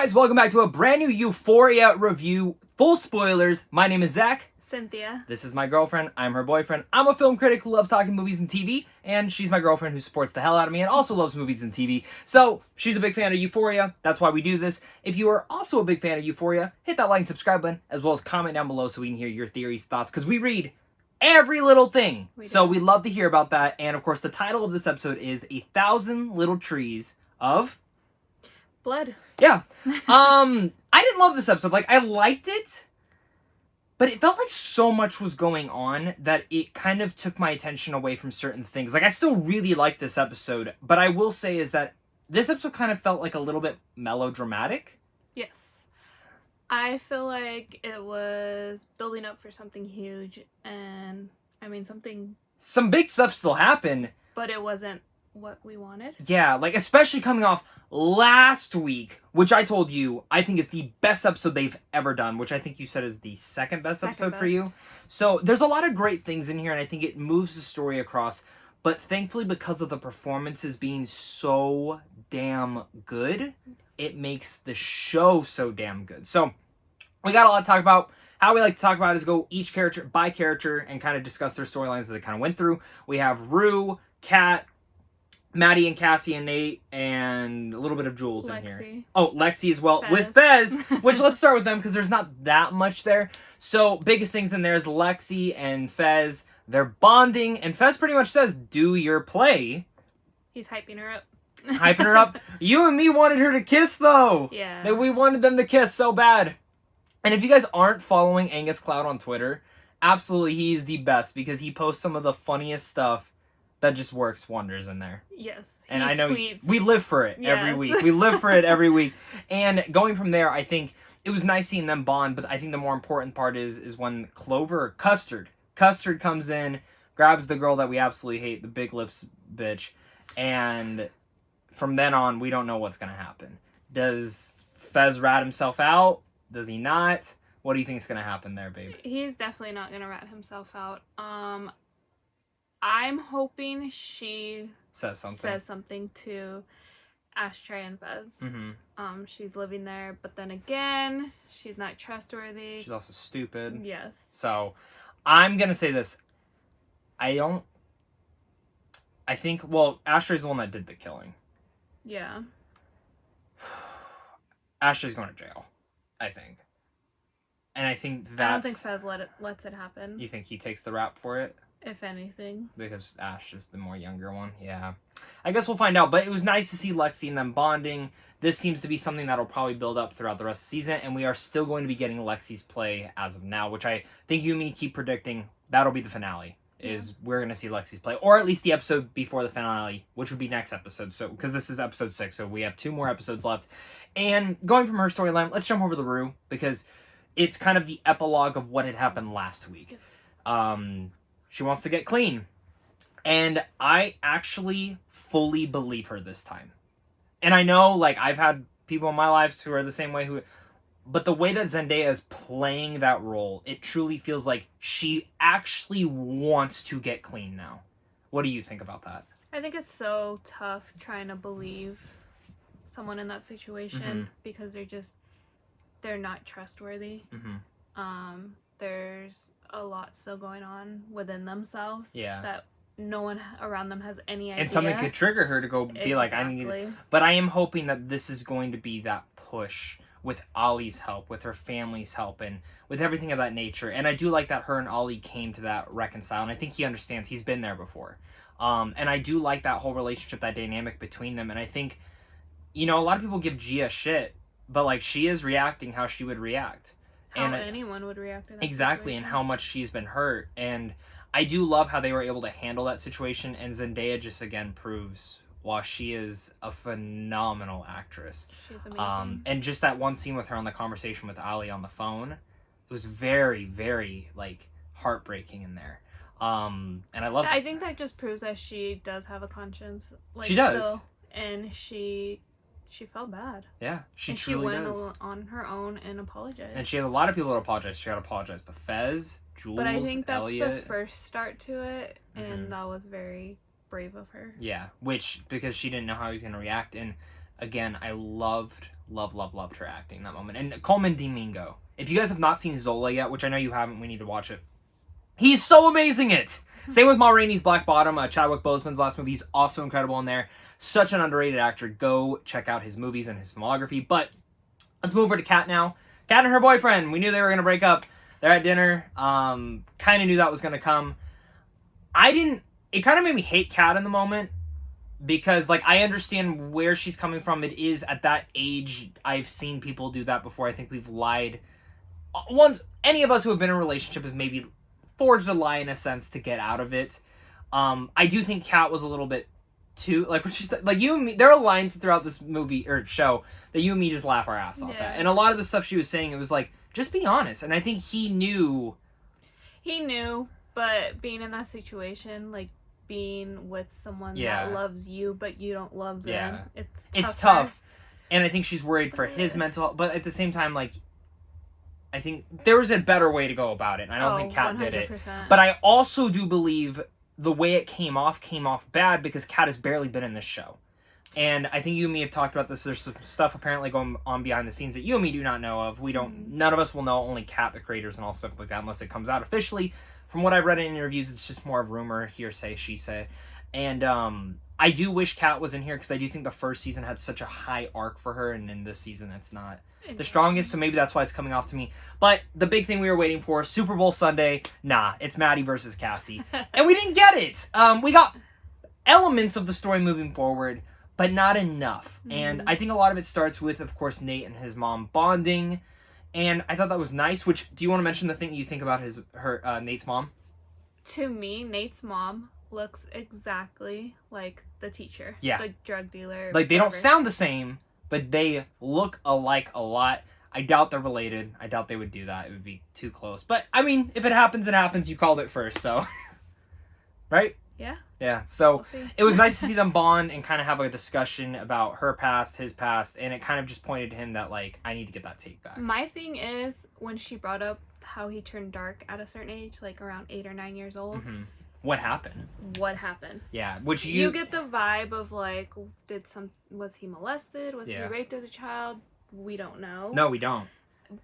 guys, welcome back to a brand new Euphoria review. Full spoilers. My name is Zach. Cynthia. This is my girlfriend. I'm her boyfriend. I'm a film critic who loves talking movies and TV, and she's my girlfriend who supports the hell out of me and also loves movies and TV. So, she's a big fan of Euphoria. That's why we do this. If you are also a big fan of Euphoria, hit that like and subscribe button, as well as comment down below so we can hear your theories, thoughts, because we read every little thing. So we love to hear about that. And of course, the title of this episode is 1,000 Little Trees of Blood. Yeah. I didn't love this episode. Like, I liked it, but it felt like so much was going on that it kind of took my attention away from certain things. Like, I still really like this episode, but I will say is that this episode kind of felt like a little bit melodramatic. Yes. I feel like it was building up for something huge, and, I mean, Some big stuff still happened. But it wasn't what we wanted. Yeah, like, especially coming off last week, which I told you I think is the best episode they've ever done, which I think you said is the second best episode for you. So there's a lot of great things in here, and I think it moves the story across. But thankfully, because of the performances being so damn good, it makes the show so damn good. So we got a lot to talk about. How we like to talk about is go each character by character and kind of discuss their storylines that they kind of went through. We have Rue, Kat, Maddy and Cassie and Nate, and a little bit of Jules in here. Oh, Lexi as well, with Fez, which let's start with them because there's not that much there. So, biggest things in there is Lexi and Fez. They're bonding, and Fez pretty much says, do your play. He's hyping her up. Hyping her up. You and me wanted her to kiss, though. Yeah. That we wanted them to kiss so bad. And if you guys aren't following Angus Cloud on Twitter, absolutely, he's the best because he posts some of the funniest stuff that just works wonders in there. Yes. And I know tweets. we live for it every week. We live for it every week. And going from there, I think it was nice seeing them bond, but I think the more important part is when Custard comes in, grabs the girl that we absolutely hate, the big lips bitch, and from then on, we don't know what's going to happen. Does Fez rat himself out? Does he not? What do you think is going to happen there, babe? He's definitely not going to rat himself out. I'm hoping she says something to Ashtray and Fez. Mm-hmm. She's living there, but then again, she's not trustworthy. She's also stupid. Yes. So, I'm gonna say this. I think, well, Ashtray's the one that did the killing. Yeah. Ashtray's going to jail, I think. And I think that's... I don't think Fez lets it happen. You think he takes the rap for it? If anything. Because Ash is the more younger one. Yeah. I guess we'll find out. But it was nice to see Lexi and them bonding. This seems to be something that'll probably build up throughout the rest of the season. And we are still going to be getting Lexi's play as of now. Which I think you and me keep predicting that'll be the finale. Is we're going to see Lexi's play. Or at least the episode before the finale. Which would be next episode. So because this is episode 6. So we have 2 more episodes left. And going from her storyline, let's jump over to Rue. Because it's kind of the epilogue of what had happened last week. She wants to get clean. And I actually fully believe her this time. And I know, like, I've had people in my lives who are the same way but the way that Zendaya is playing that role, it truly feels like she actually wants to get clean now. What do you think about that? I think it's so tough trying to believe someone in that situation because they're not trustworthy. There's a lot still going on within themselves that no one around them has any idea. And something could trigger her to go be like, I need it. But I am hoping that this is going to be that push with Ollie's help, with her family's help, and with everything of that nature. And I do like that her and Ollie came to that reconcile. And I think he understands. He's been there before. And I do like that whole relationship, that dynamic between them. And I think, a lot of people give Gia shit, but, like, she is reacting how she would react. How anyone would react in that exactly, situation. And how much she's been hurt. And I do love how they were able to handle that situation, and Zendaya just, again, proves while she is a phenomenal actress. She's amazing. And just that one scene with her on the conversation with Ali on the phone, it was very, very, like, heartbreaking in there. And I love I think that just proves that she does have a conscience. Like, she does. Still, and she felt bad. Yeah, she and truly does. She went on her own and apologized. And she has a lot of people to apologize. She got to apologize to Fez, Jules, but I think that's Elliot. the first start to it, and that was very brave of her. Yeah, because she didn't know how he was going to react. And again, I loved loved her acting in that moment. And Coleman Domingo. If you guys have not seen Zola yet, which I know you haven't, we need to watch it. He's so amazing it. Same with Ma Rainey's Black Bottom, Chadwick Boseman's last movie. He's also incredible in there. Such an underrated actor. Go check out his movies and his filmography. But let's move over to Kat now. Kat and her boyfriend. We knew they were going to break up. They're at dinner. Kind of knew that was going to come. It kind of made me hate Kat in the moment. Because, like, I understand where she's coming from. It is at that age. I've seen people do that before. I think we've lied. Any of us who have been in a relationship have maybe forged a lie in a sense to get out of it. I do think Kat was a little bit too, like, when she's like, you and me, there are lines throughout this movie or show that you and me just laugh our ass off at. And a lot of the stuff she was saying, it was like, just be honest. And I think he knew, but being in that situation, like, being with someone that loves you but you don't love them, it's tough. And I think she's worried for his mental health, but at the same time, like, I think there was a better way to go about it, and I don't think Kat did it. But I also do believe the way it came off bad because Kat has barely been in this show. And I think you and me have talked about this. There's some stuff apparently going on behind the scenes that you and me do not know of. None of us will know, only Kat, the creators, and all stuff like that, unless it comes out officially. From what I've read in interviews, it's just more of rumor, hearsay, she say. And I do wish Kat was in here because I do think the first season had such a high arc for her, and in this season it's not the strongest, so maybe that's why it's coming off to me. But the big thing we were waiting for, Super Bowl Sunday, it's Maddy versus Cassie. And we didn't get it. We got elements of the story moving forward, but not enough. Mm-hmm. And I think a lot of it starts with, of course, Nate and his mom bonding. And I thought that was nice, which, do you want to mention the thing you think about Nate's mom? To me, Nate's mom looks exactly like the teacher. Yeah. The drug dealer. Like, they don't sound the same, but they look alike a lot. I doubt they're related. I doubt they would do that. It would be too close. But, I mean, if it happens, it happens. You called it first, so. Right? Yeah. Yeah. So, it was nice to see them bond and kind of have a discussion about her past, his past, and it kind of just pointed to him that, like, I need to get that tape back. My thing is, when she brought up how he turned dark at a certain age, like around 8 or 9 years old. Mm-hmm. What happened? Yeah, which you get the vibe of, like, was he molested? Was he raped as a child? We don't know. No, we don't.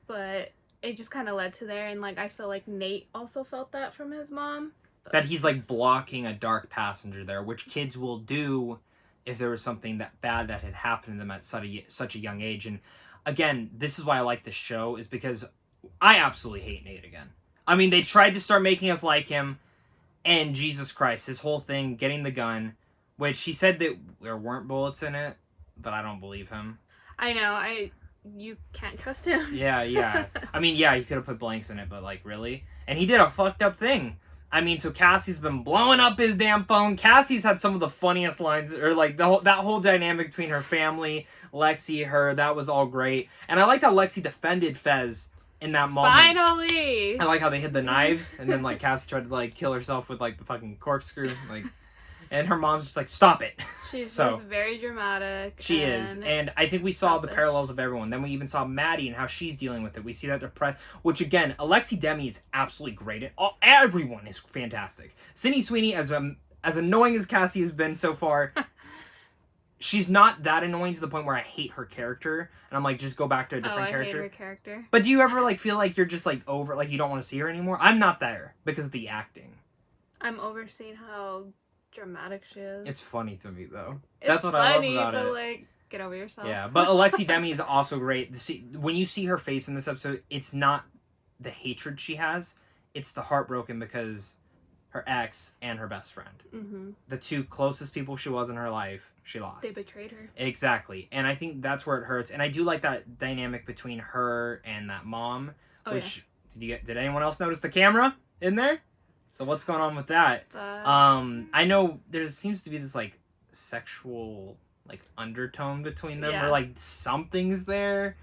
But it just kind of led to there, and, like, I feel like Nate also felt that from his mom. That he's, like, blocking a dark passenger there, which kids will do if there was something that bad that had happened to them at such a young age. And again, this is why I like this show, is because I absolutely hate Nate again. I mean, they tried to start making us like him. And Jesus Christ, his whole thing, getting the gun, which he said that there weren't bullets in it, but I don't believe him. I know, you can't trust him. Yeah. I mean, yeah, he could have put blanks in it, but, like, really? And he did a fucked up thing. I mean, so Cassie's been blowing up his damn phone. Cassie's had some of the funniest lines, or, like, that whole dynamic between her family, Lexi, her, that was all great. And I liked how Lexi defended Fez in that moment. Finally! I like how they hid the knives, and then, like, Cassie tried to, like, kill herself with, like, the fucking corkscrew, like, and her mom's just like, stop it. She's just very dramatic. She is, and I think we saw the parallels of everyone. Then we even saw Maddy and how she's dealing with it. We see that depressed, which again, Alexi Demie is absolutely great at. Everyone is fantastic. Sydney Sweeney, as annoying as Cassie has been so far, she's not that annoying to the point where I hate her character, and I'm like, just go back to a different character. I hate her character. But do you ever, like, feel like you're just, like, over, like, you don't want to see her anymore? I'm not there because of the acting. I'm overseeing how dramatic she is. It's funny to me, though. That's what I love about it. Like, get over yourself. Yeah, but Alexi Demie is also great. When you see her face in this episode, it's not the hatred she has, it's the heartbroken because her ex and her best friend. Mm-hmm. The two closest people she was in her life, she lost. They betrayed her. Exactly. And I think that's where it hurts. And I do like that dynamic between her and that mom. Did anyone else notice the camera in there? So what's going on with that? I know there seems to be this, like, sexual, like, undertone between them. Or, like, something's there.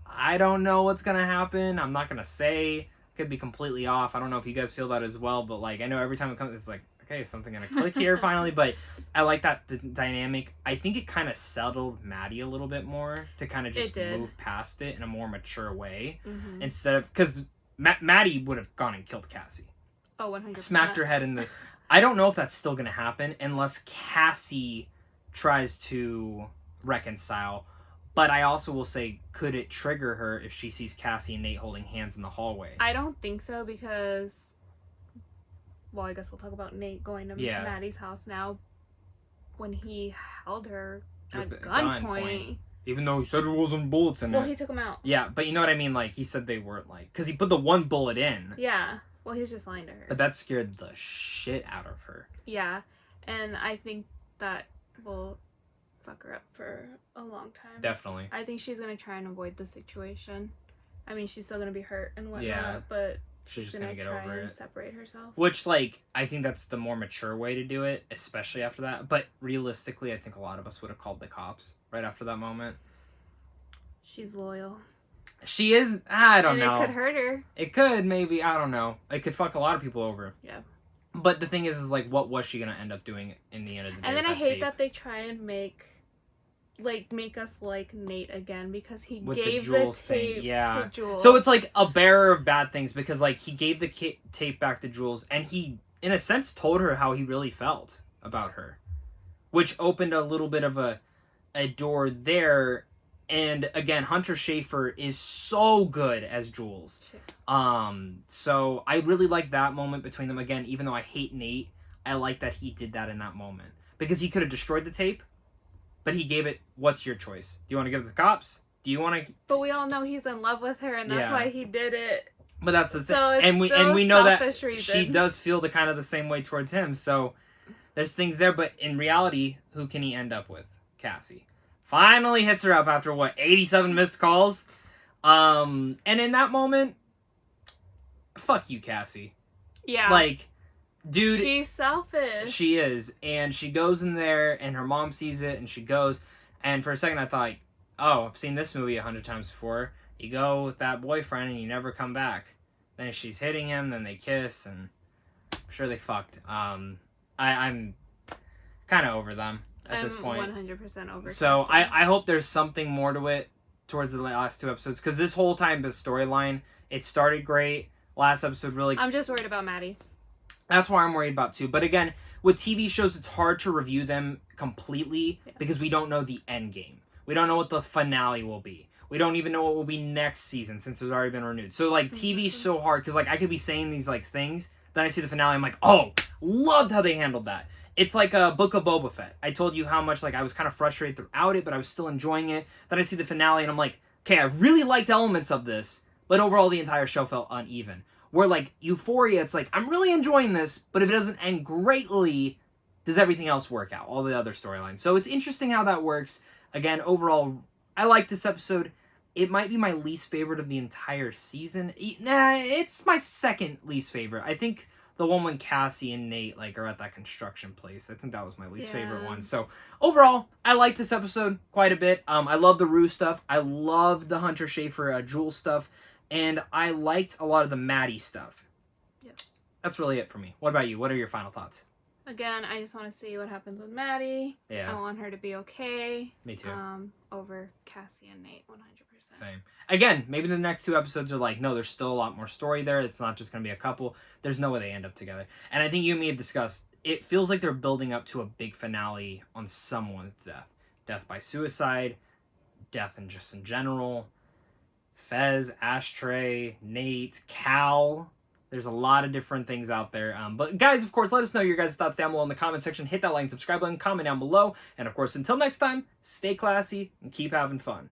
I don't know what's gonna happen. I'm not gonna say. Could be completely off. I don't know if you guys feel that as well, but, like, I know every time it comes, it's like, okay, is something gonna click here finally? But I like that dynamic. I think it kind of settled Maddy a little bit more to kind of just move past it in a more mature way. Mm-hmm. Instead of, because Maddy would have gone and killed Cassie. Oh, 100%. Smacked her head in the... I don't know if that's still gonna happen unless Cassie tries to reconcile, But I also will say, could it trigger her if she sees Cassie and Nate holding hands in the hallway? I don't think so because, well, I guess we'll talk about Nate going to Maddie's house now. When he held her at gunpoint. Even though he said there wasn't bullets in it. Well, he took them out. Yeah, but you know what I mean? Like, he said they weren't, like... Because he put the one bullet in. Yeah. Well, he was just lying to her. But that scared the shit out of her. Yeah. And I think that will fuck her up for a long time. Definitely. I think she's going to try and avoid the situation. I mean, she's still going to be hurt and whatnot, but... She's just gonna get over it. Separate herself. Which, like, I think that's the more mature way to do it, especially after that. But realistically, I think a lot of us would have called the cops right after that moment. She's loyal. She is. I don't know. It could hurt her. It could, maybe. I don't know. It could fuck a lot of people over. Yeah. But the thing is like, what was she gonna end up doing in the end of the day? And then I hate that they try and make us like Nate again because he gave the tape to Jules. So it's like a bearer of bad things because like he gave the tape back to Jules and he in a sense told her how he really felt about her, which opened a little bit of a door there. And again, Hunter Schafer is so good as Jules. So I really like that moment between them again, even though I hate Nate, I like that he did that in that moment because he could have destroyed the tape. But he gave it, what's your choice? Do you want to give it to the cops? Do you want to... But we all know he's in love with her, and that's why he did it. But that's the thing. So and we know that she does feel the kind of the same way towards him. So there's things there. But in reality, who can he end up with? Cassie. Finally hits her up after, 87 missed calls? And in that moment, fuck you, Cassie. Yeah. Like... Dude, she's selfish. She is, and she goes in there, and her mom sees it, and she goes, and for a second I thought, oh, I've seen this movie 100 times before. You go with that boyfriend, and you never come back. Then she's hitting him, then they kiss, and I'm sure they fucked. I'm kind of over them at this point. I'm 100% over. So I hope there's something more to it towards the last two episodes, because this whole time the storyline, it started great. Last episode really... I'm just worried about Maddy. That's why I'm worried about too. But again, with TV shows, it's hard to review them completely because we don't know the end game. We don't know what the finale will be. We don't even know what will be next season since it's already been renewed. So like TV is so hard because like I could be saying these like things, then I see the finale, I'm like, oh, loved how they handled that. It's like a Book of Boba Fett. I told you how much like I was kind of frustrated throughout it, but I was still enjoying it. Then I see the finale and I'm like, okay, I really liked elements of this, but overall the entire show felt uneven. Where, like, Euphoria, it's like, I'm really enjoying this, but if it doesn't end greatly, does everything else work out? All the other storylines. So it's interesting how that works. Again, overall, I like this episode. It might be my least favorite of the entire season. Nah, it's my second least favorite. I think the one when Cassie and Nate, like, are at that construction place. I think that was my least favorite one. So, overall, I like this episode quite a bit. I love the Rue stuff. I love the Hunter Schafer Jules stuff. And I liked a lot of the Maddy stuff. Yes. That's really it for me. What about you? What are your final thoughts? Again, I just want to see what happens with Maddy. Yeah. I want her to be okay. Me too. Over Cassie and Nate, 100%. Same. Again, maybe the next two episodes are like, no, there's still a lot more story there. It's not just going to be a couple. There's no way they end up together. And I think you and me have discussed, it feels like they're building up to a big finale on someone's death. Death by suicide. Death in general. Fez, Ashtray, Nate, Cal. There's a lot of different things out there. But guys, of course, let us know your guys' thoughts down below in the comment section. Hit that like and subscribe button, comment down below. And of course, until next time, stay classy and keep having fun.